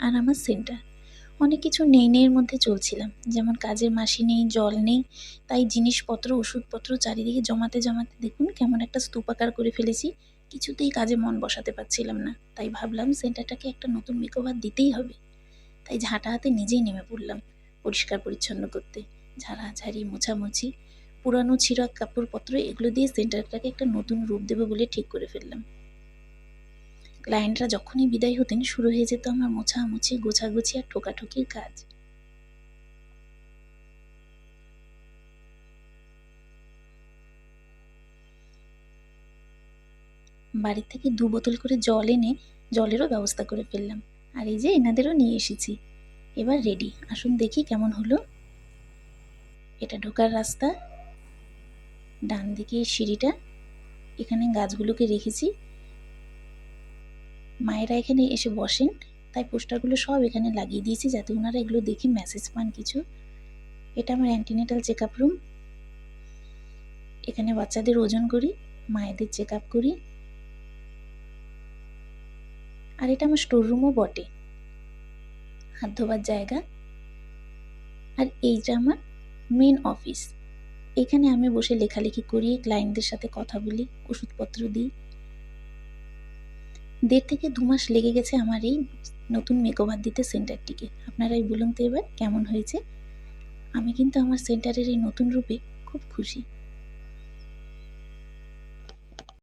আর আমার সেন্টার। অনেক কিছু নেই নেইয়ের মধ্যে চলছিলাম, যেমন কাজের মাসি নেই, জল নেই, তাই জিনিসপত্র ওষুধপত্র চারিদিকে জমাতে জমাতে দেখুন কেমন একটা স্তূপাকার করে ফেলেছি। কিছুতেই কাজে মন বসাতে পারছিলাম না, তাই ভাবলাম সেন্টারটাকে একটা নতুন মেকওভার দিতেই হবে। তাই ঝাঁটা হাতে নিজেই নেমে পড়লাম পরিষ্কার পরিচ্ছন্ন করতে। ঝাড়াঝাড়ি, মোছামুছি, পুরানো ছিঁড়া কাপড়পত্র এগুলো দিয়ে সেন্টারটাকে একটা নতুন রূপ দেবো বলে ঠিক করে ফেললাম। ক্লায়েন্টরা যখনই বিদায় হতেন শুরু হয়ে যেত আমার মোছামুছি, গোছাগুছি আর ঠোকাঠুকির কাজ। বাড়ি থেকে 2 বোতল করে জল এনে জলেরও ব্যবস্থা করে ফেললাম। আর এই যে এনাদেরও নিয়ে এসেছি। এবার রেডি, আসুন দেখি কেমন হলো। এটা ঢোকার রাস্তা, ডান দিকে সিঁড়িটা, এখানে গাছগুলোকে রেখেছি। মায়েরা এখানে এসে বসেন, তাই পোস্টারগুলো সব এখানে লাগিয়ে দিয়েছি যাতে ওনারা এগুলো দেখে মেসেজ পান কিছু। এটা আমার অ্যান্টিনেটাল চেক আপ রুম। এখানে বাচ্চাদের ওজন করি, মায়েদের চেক আপ করি। আর এটা আমার স্টোর রুমও বটে, হাত ধোবার জায়গা। আর এইটা আমার মেন অফিস। এখানে আমি বসে লেখালেখি করি, ক্লায়েন্টদের সাথে কথা বলি, ওষুধপত্র দিই। 1.5 থেকে 2 মাস লেগে গেছে আমার এই নতুন মেকওভার দিতে সেন্টারটিকে। আপনারাই বলুন তো এবার কেমন হয়েছে। আমি কিন্তু আমার সেন্টারের এই নতুন রূপে খুব খুশি।